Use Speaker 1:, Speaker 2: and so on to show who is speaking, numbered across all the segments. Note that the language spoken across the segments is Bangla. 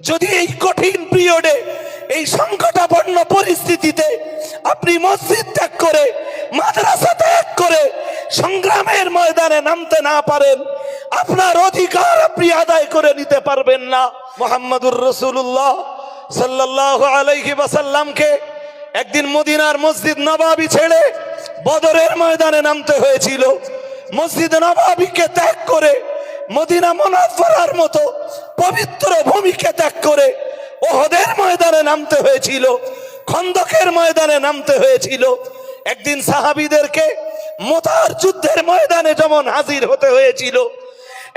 Speaker 1: যদি এই কঠিন পিরিয়ডে, এই সংকটাপন্ন পরিস্থিতিতে আপনি মসজিদ ত্যাগ করে, মাদ্রাসা ত্যাগ করে সংগ্রামের ময়দানে নামতে না পারেন, আপনার অধিকার আপনি আদায় করে নিতে পারবেন না। মুহাম্মদুর রাসূলুল্লাহ সাল্লাল্লাহু আলাইহি ওয়াসাল্লামকে একদিন মদিনার মসজিদ নববী ছেড়ে বদরের ময়দানে নামতে হয়েছিল। মসজিদ নববীকে ত্যাগ করে, মদিনা মুনাওয়ারার মতো পবিত্র ভূমিকে ত্যাগ করে ওহদের ময়দানে নামতে হয়েছিল, খন্দকের ময়দানে নামতে হয়েছিল। একদিন সাহাবীদেরকে মুতার যুদ্ধের ময়দানে যেমন হাজির হতে হয়েছিল,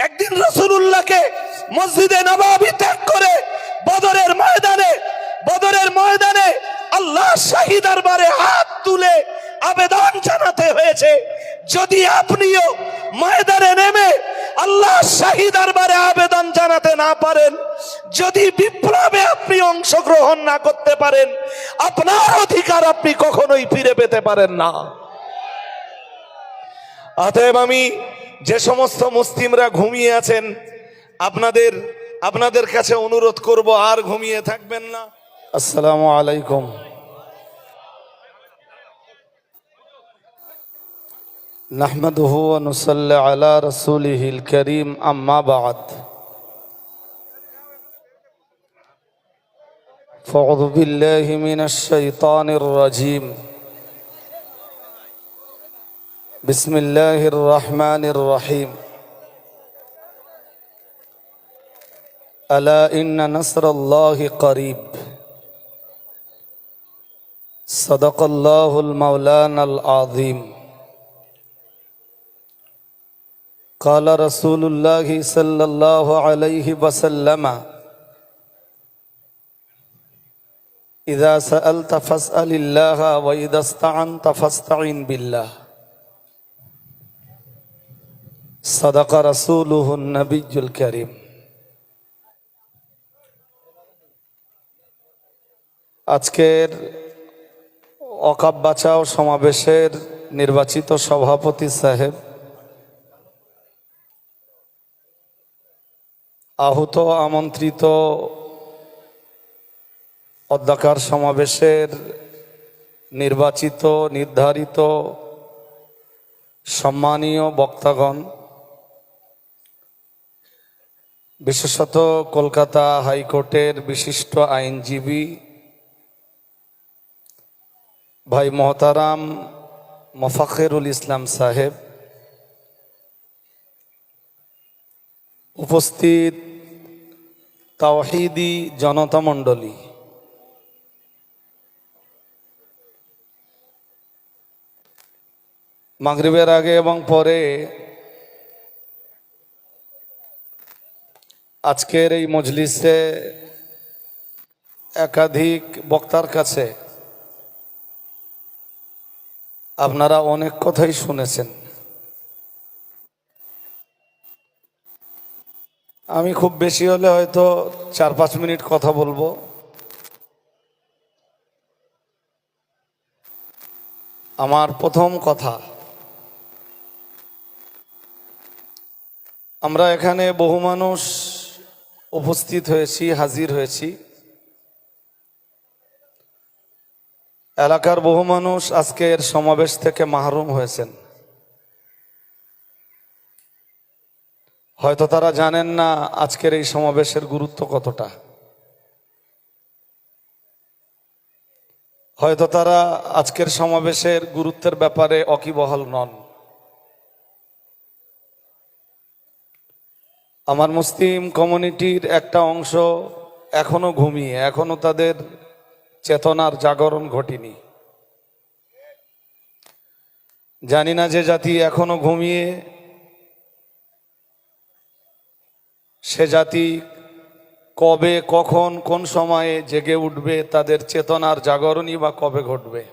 Speaker 1: একদিন রাসূলুল্লাহকে মসজিদে নববী ত্যাগ করে বদরের ময়দানে আল্লাহ শাহী দরবারে হাত তুলে আবেদন জানাতে হয়েছে। যদি আপনিও ময়দানে নেমে আল্লাহ শাহী দরবারে আবেদন জানাতে না পারেন, যদি বিপ্লবে আপনি অংশগ্রহণ না করতে পারেন, আপনার অধিকার আপনি কখনোই ফিরে পেতে পারেন না। অতএব আমি যে সমস্ত মুসলিমরা ঘুমিয়ে আছেন, আপনাদের কাছে অনুরোধ করব, আর ঘুমিয়ে থাকবেন না। আসসালামু আলাইকুম। নাহমাদুহু ওয়া নুসাল্লি আলা রাসূলিহিল কারীম, আম্মা বা'দ। ফাউযু বিল্লাহি মিনাশ শাইতানির রাজীম। বিসমিল্লাহির রহমানির রহিম। আলা ইন্না নাসরাল্লাহি করিব। সাদাকাল্লাহুল মাওলানাল আযীম। قال رسول الله صلى الله عليه وسلم إذا سألت فاسأل الله وإذا استعنت فاستعن بالله صدق رسوله النبي الكريم। আজকের ওয়াকফ বাঁচাও সমাবেশের নির্বাচিত সভাপতি সাহেব, আহত আমন্ত্রিত অধ্যক্ষার সমাবেশের নির্বাচিত নির্ধারিত সম্মানীয় বক্তাগণ, বিশেষত কলকাতা হাইকোর্টের বিশিষ্ট আইনজীবী ভাই মোহতারাম মোফাখেরুল ইসলাম সাহেব, উপস্থিত তাওহীদি জনতা মণ্ডলী, মাগরিবের আগে এবং পরে আজকের এই মজলিসে একাধিক বক্তার কাছে আপনারা অনেক কথাই শুনেছেন। আমি খুব বেশি হলে হয়তো 4-5 মিনিট কথা বলবো। আমার প্রথম কথা, আমরা এখানে বহু মানুষ উপস্থিত হয়েছি, হাজির হয়েছি। এলাকার বহু মানুষ আজকের সমাবেশ থেকে মাহরুম হয়েছেন। হয়তো তারা জানেন না আজকের এই সমাবেশের গুরুত্ব কতটা। হয়তো তারা আজকের সমাবেশের গুরুত্বের ব্যাপারে ওয়াকিবহাল নন। আমার মুসলিম কমিউনিটির একটা অংশ এখনো ঘুমিয়ে, এখনো তাদের চেতনার জাগরণ ঘটেনি। জানি না যে জাতি এখনো ঘুমিয়ে, সে জাতি কবে, কখন, কোন সময়ে জেগে উঠবে, তাদের চেতনার জাগরণই বা কবে ঘটবে।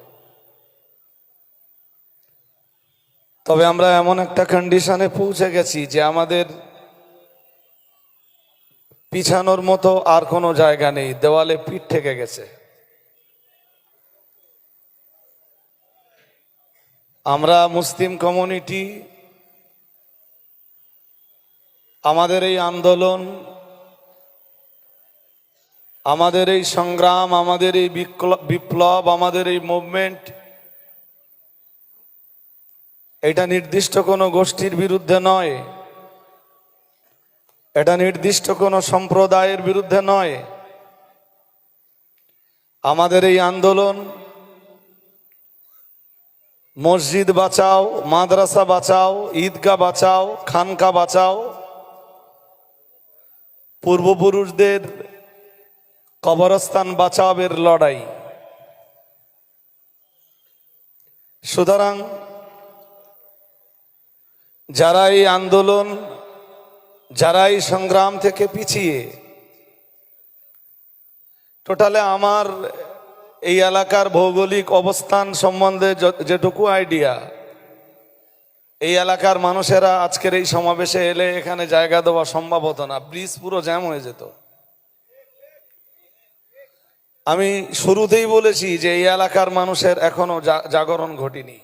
Speaker 1: তবে আমরা এমন একটা কন্ডিশনে পৌঁছে গেছি যে আমাদের পিছানোর মতো আর কোনো জায়গা নেই, দেওয়ালে পিঠ ঠেকে গেছে। আমরা মুসলিম কমিউনিটি আমাদের এই আন্দোলন
Speaker 2: আমাদের এই সংগ্রাম, আমাদের এই বিপ্লব, আমাদের এই মুভমেন্ট, এটা নির্দিষ্ট কোনো গোষ্ঠীর বিরুদ্ধে নয়, এটা নির্দিষ্ট কোনো সম্প্রদায়ের বিরুদ্ধে নয়। আমাদের এই আন্দোলন মসজিদ বাঁচাও, মাদ্রাসা বাঁচাও, ঈদগাহ বাঁচাও, খানকা বাঁচাও, পূর্বপুরুষদের কবরস্থান বাঁচাবের লড়াই। সুতরাং যারা এই আন্দোলন, যারা এই সংগ্রাম থেকে পিছিয়ে, টোটালে আমার এই এলাকার ভৌগোলিক অবস্থান সম্বন্ধে যেটুকু আইডিয়া, এই এলাকার মানুষেরা আজকের এই সমাবেশে এলে এখানে জায়গা দেওয়া সম্ভব হতো না, ব্রিজ পুরো জ্যাম হয়ে যেত। আমি শুরুতেই বলেছি যে এই এলাকার মানুষের এখনো জাগরণ ঘটেনি।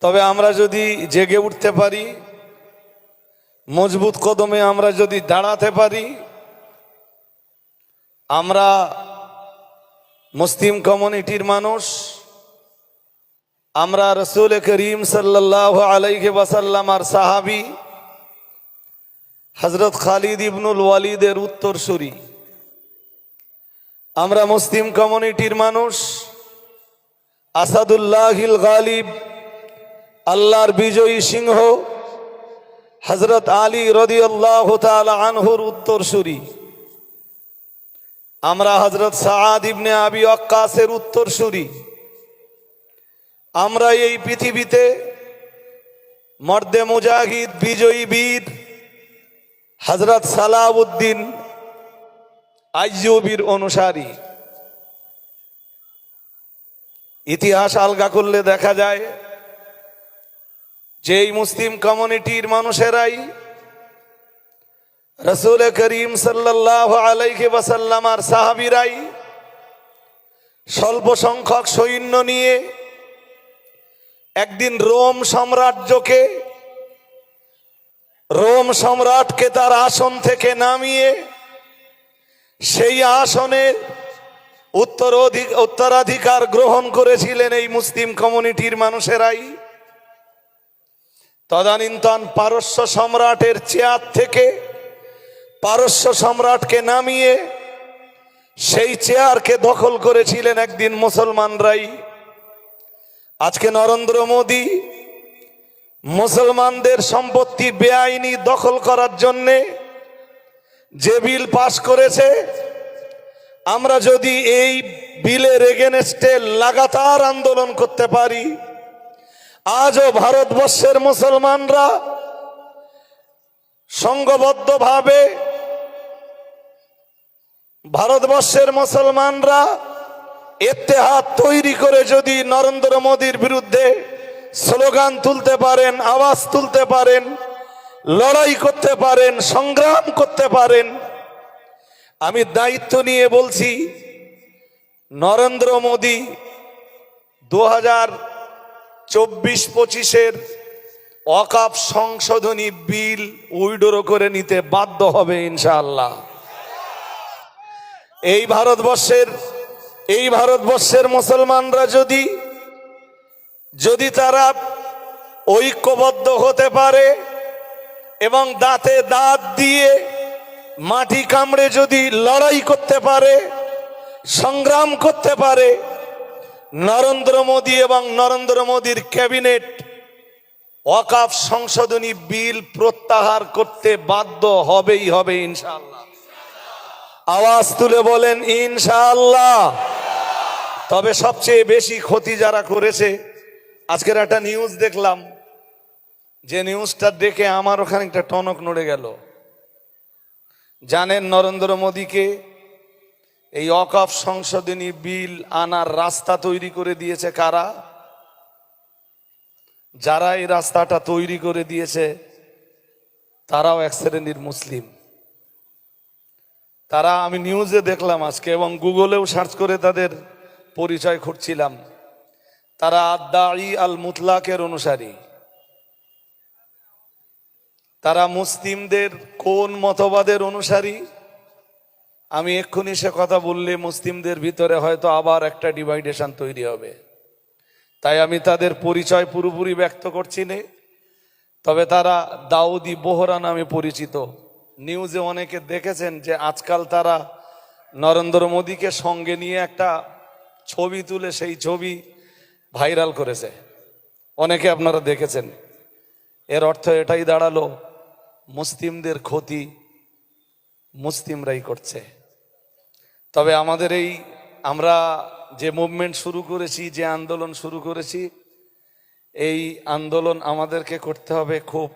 Speaker 2: তবে আমরা যদি জেগে উঠতে পারি, মজবুত কদমে আমরা যদি দাঁড়াতে পারি, আমরা মুসলিম কমিউনিটির মানুষ, আমরা রসুল করিম সাল্লাল্লাহু আলাইহি ওয়াসাল্লাম আর সাহাবী হযরত খালিদ ইবনুল ওয়ালিদের উত্তরসূরি, আমরা মুসলিম কমিউনিটির মানুষ, আসাদুল্লাহিল গালিব, আল্লাহর বিজয়ী সিংহ হযরত আলী রাদিয়াল্লাহু তাআলা আনহুর উত্তরসূরি, আমরা হযরত সাআদ ইবনে আবি ওয়াক্কাসের উত্তরসূরি। আমরা এই পৃথিবীতে মর্দে মুজাহিদ, বিজয়ী বীর হযরত সালাউদ্দিন আইয়ুবীর অনুসারী। ইতিহাস আলগা করলে দেখা যায় যে এই মুসলিম কমিউনিটির মানুষেরাই রসুল করিম সাল্লাল্লাহু আলাইহি ওয়াসাল্লাম আর সাহাবীরাই স্বল্প সংখ্যক সৈন্য নিয়ে একদিন রোম সম্রাটকে তার আসন থেকে নামিয়ে সেই আসনে উত্তরাধিকার গ্রহণ করেছিলেন এই মুসলিম কমিউনিটির মানুষেরাই। তদানীন্তন পারস্য সম্রাটের চেয়ার থেকে পারস্য সম্রাটকে নামিয়ে সেই চেয়ারকে দখল করেছিলেন একদিন মুসলমানরাই। আজকে নরেন্দ্র মোদী মুসলমানদের সম্পত্তি বেআইনি দখল করার জন্যে যে বিল পাশ করেছে, আমরা যদি এই বিলের এগেনস্টে লাগাতার আন্দোলন করতে পারি, আজও ভারতবর্ষের মুসলমানরা সংঘবদ্ধভাবে ইত্তেহাদ তৈরি করে যদি নরেন্দ্র মোদীর বিরুদ্ধে স্লোগান তুলতে পারেন, আওয়াজ তুলতে পারেন, লড়াই করতে পারেন, সংগ্রাম করতে পারেন, আমি দায়িত্ব নিয়ে বলছি নরেন্দ্র মোদী 2024-25-এর ওয়াকফ সংশোধনী বিল উইড্রো করে নিতে বাধ্য হবে ইনশাআল্লাহ। এই ভারতবর্ষের মুসলমানরা যদি তারা ঐক্যবদ্ধ হতে পারে এবং দাঁতে দাঁত দিয়ে মাটি কামড়ে যদি লড়াই করতে পারে, সংগ্রাম করতে পারে, নরেন্দ্র মোদী এবং নরেন্দ্র মোদীর ক্যাবিনেট ওয়াকফ সংশোধনী বিল প্রত্যাহার করতে বাধ্য হবেই হবে ইনশাআল্লাহ। আওয়াজ তুলে বলেন ইনশাআল্লাহ। তবে সবচেয়ে বেশি ক্ষতি যারা করেছে, আজকের একটা নিউজ দেখলাম, যে নিউজটা দেখে আমার ওখানে একটা টনক নড়ে গেল। জানেন নরেন্দ্র মোদীকে এই ওয়াকফ সংশোধনী বিল আনার রাস্তা তৈরি করে দিয়েছে কারা? যারা এই রাস্তাটা তৈরি করে দিয়েছে তারাও এক শ্রেণীর মুসলিম। তারা, আমি নিউজে দেখলাম আজকে এবং গুগলেও সার্চ করে তাদের পরিচয় খুঁজছিলাম, তারা আদ-দাঈ আল মুতলাকের অনুসারী। তারা মুসলিমদের কোন মতবাদের অনুসারী? আমি এক্ষুনি সে কথা বললে মুসলিমদের ভিতরে হয়তো আবার একটা ডিভাইডেশন তৈরি হবে, তাই আমি তাদের পরিচয় পুরোপুরি ব্যক্ত করছি না। তবে তারা দাউদি বোহরা নামে পরিচিত। নিউজে অনেকে দেখেছেন যে আজকাল তারা নরেন্দ্র মোদীকে সঙ্গে নিয়ে একটা ছবি তুলে সেই ছবি ভাইরাল করেছে, অনেকে আপনারা দেখেছেন। এর অর্থ এটাই দাঁড়ালো মুসলিমদের ক্ষতি মুসলিমরাই করছে। তবে আমাদের এই আমরা যে মুভমেন্ট শুরু করেছি, যে আন্দোলন শুরু করেছি, এই আন্দোলন আমাদেরকে করতে হবে খুব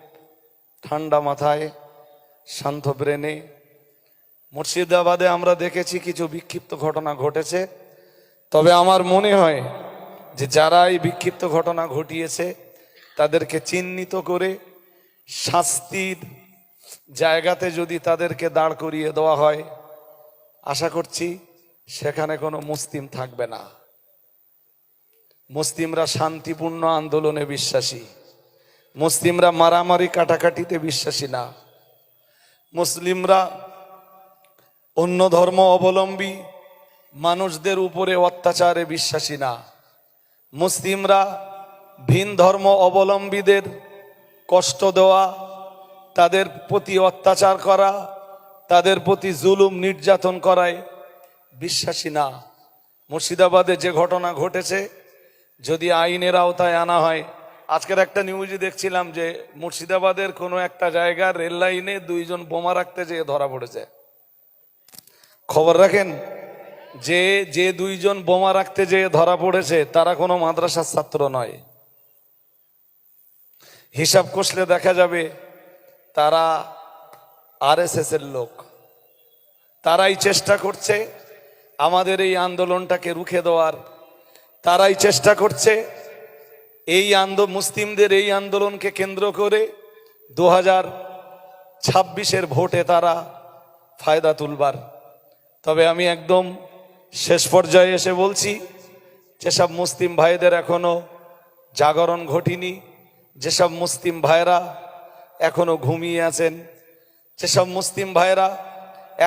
Speaker 2: ঠান্ডা মাথায়, শান্ত ব্রেনে। মুর্শিদাবাদে আমরা দেখেছি কিছু বিক্ষিপ্ত ঘটনা ঘটেছে, তবে আমার মনে হয় যে যারা এই বিক্ষিপ্ত ঘটনা ঘটিয়েছে তাদেরকে চিহ্নিত করে শাস্তির জায়গাতে যদি তাদেরকে দাঁড় করিয়ে দেওয়া হয়, আশা করছি সেখানে কোনো মুসলিম থাকবে না। মুসলিমরা শান্তিপূর্ণ আন্দোলনে বিশ্বাসী, মুসলিমরা মারামারি কাটাকাটিতে বিশ্বাসী না, মুসলিমরা অন্য ধর্ম অবলম্বী মানুষদের উপরে অত্যাচারে বিশ্বাসী না, মুসলিমরা ভিন ধর্ম অবলম্বীদের কষ্ট দেওয়া, তাদের প্রতি অত্যাচার করা, তাদের প্রতি জুলুম নির্যাতন করায় বিশ্বাসী না। মুর্শিদাবাদে যে ঘটনা ঘটেছে যদি আইনের আওতায় আনা হয়, আজকের একটা নিউজে দেখছিলাম যে মুর্শিদাবাদের কোনো একটা জায়গার রেল লাইনে দুইজন বোমা রাখতে যেয়ে ধরা পড়েছে। খবর রাখেন যে দুইজন বোমা রাখতে যেয়ে ধরা পড়েছে তারা কোনো মাদ্রাসার ছাত্র নয়। হিসাব কষলে দেখা যাবে তারা আরএসএস এর লোক। তারাই চেষ্টা করছে আমাদের এই আন্দোলনটাকে রুখে দেওয়ার, তারাই চেষ্টা করছে এই মুসলিমদের এই আন্দোলনকে কেন্দ্র করে 2026-এর ভোটে তারা ফায়দা তুলবার। তবে আমি একদম শেষ পর্যায়ে এসে বলছি, যেসব মুসলিম ভাইদের এখনো জাগরণ ঘটেনি, যেসব মুসলিম ভাইরা এখনো ঘুমিয়ে আছেন, যেসব মুসলিম ভাইরা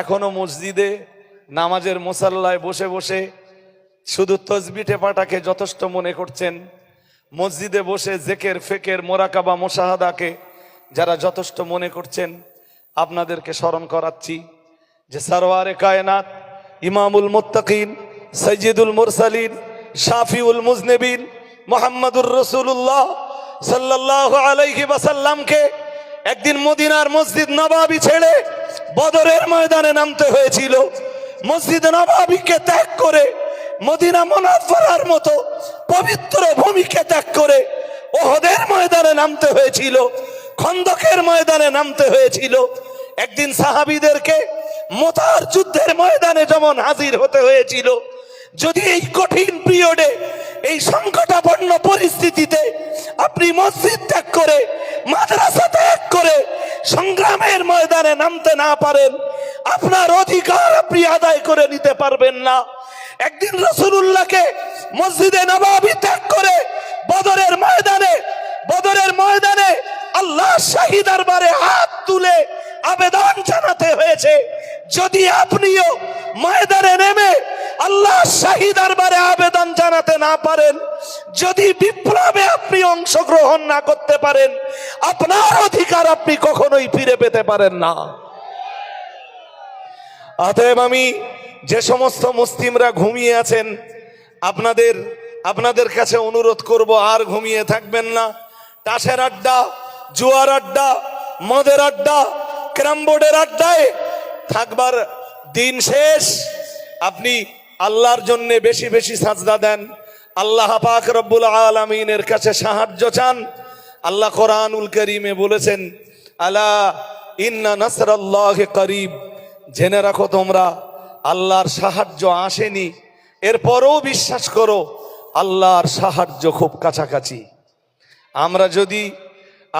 Speaker 2: এখনো মসজিদে নামাজের মুসাল্লায় বসে বসে শুধু তসবিহ টেপাটাকে যথেষ্ট মনে করছেন, মসজিদে বসে জেকের ফেকের মোরাকাবা মোশাহাদাকে যারা যথেষ্ট মনে করছেন, আপনাদেরকে স্মরণ করাচ্ছি যে সরওয়ারে কায়নাত, ইমামুল মুত্তাকিন, সাইয়্যিদুল মুরসালিন, শাফিউল মুজনিবিন মুহাম্মদুর রাসূলুল্লাহ সাল্লাল্লাহু আলাইহি ওয়াসাল্লামকে একদিন মদিনার মসজিদ নববী ছেড়ে বদরের ময়দানে নামতে হয়েছিল। মসজিদ নববীকে ত্যাগ করে, মদিনা মুনাওয়ারার মতো পবিত্র ভূমিকে ত্যাগ করে ওহদের ময়দানে নামতে হয়েছিল, খন্দকের ময়দানে নামতে হয়েছিল। একদিন সাহাবীদেরকে মুতার যুদ্ধের ময়দানে যেমন হাজির হতে হয়েছিল। যদি এই কঠিন পিরিয়ডে, এই সংকটাপন্ন পরিস্থিতিতে আপনি মসজিদ ত্যাগ করে, মাদ্রাসা ত্যাগ করে সংগ্রামের ময়দানে নামতে না পারেন, আপনার অধিকার আপনি আদায় করে নিতে পারবেন না। একদিন রাসূলুল্লাহকে মসজিদে নববী ত্যাগ করে বদরের ময়দানে আল্লাহ শাহী দরবারে হাত তুলে আবেদন জানাতে হয়েছে, যদি আপনিও ময়দানে নেমে আল্লাহ শাহী দরবারে আবেদন জানাতে না পারেন, যদি বিপ্লবে আপনি অংশগ্রহণ না করতে পারেন, আপনার অধিকার আপনি কখনোই ফিরে পেতে পারেন না। অতএব আমি যে সমস্ত মুসলিমরা ঘুমিয়ে আছেন, আপনাদের কাছে অনুরোধ করব, আর ঘুমিয়ে থাকবেন না। তাসের আড্ডা, জুয়ার আড্ডা, মদের আড্ডা, ক্যারাম বোর্ডের আড্ডায় থাকবার দিন শেষ। আপনি আল্লাহর জন্য বেশি বেশি সাজদা দেন, আল্লাহ পাক রব্বুল আলামিনের কাছে সাহায্য চান। আল্লাহ কোরআনুল কারীমে বলেছেন, আলা ইন্না নাসরাল্লাহি করিব, জেনে রাখো তোমরা আল্লাহর সাহায্য আসেনি, এরপরও বিশ্বাস করো আল্লাহর সাহায্য খুব কাছাকাছি।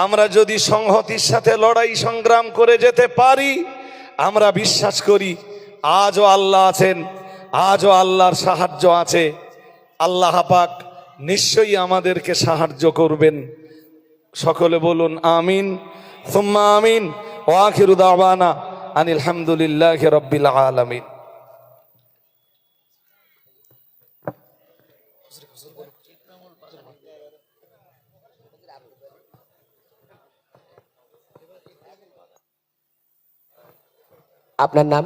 Speaker 2: আমরা যদি সংহতির সাথে লড়াই সংগ্রাম করে যেতে পারি, আমরা বিশ্বাস করি আজও আল্লাহ আছেন, আজও আল্লাহর সাহায্য আছে। আল্লাহ পাক নিশ্চয়ই আমাদেরকে সাহায্য করবেন। সকলে বলুন আমিন সুম্মা আমিন। ওয়া আখিরু দাওয়ানা আনিল হামদুলিল্লাহি রাব্বিল আলামিন।
Speaker 3: আপনার নাম?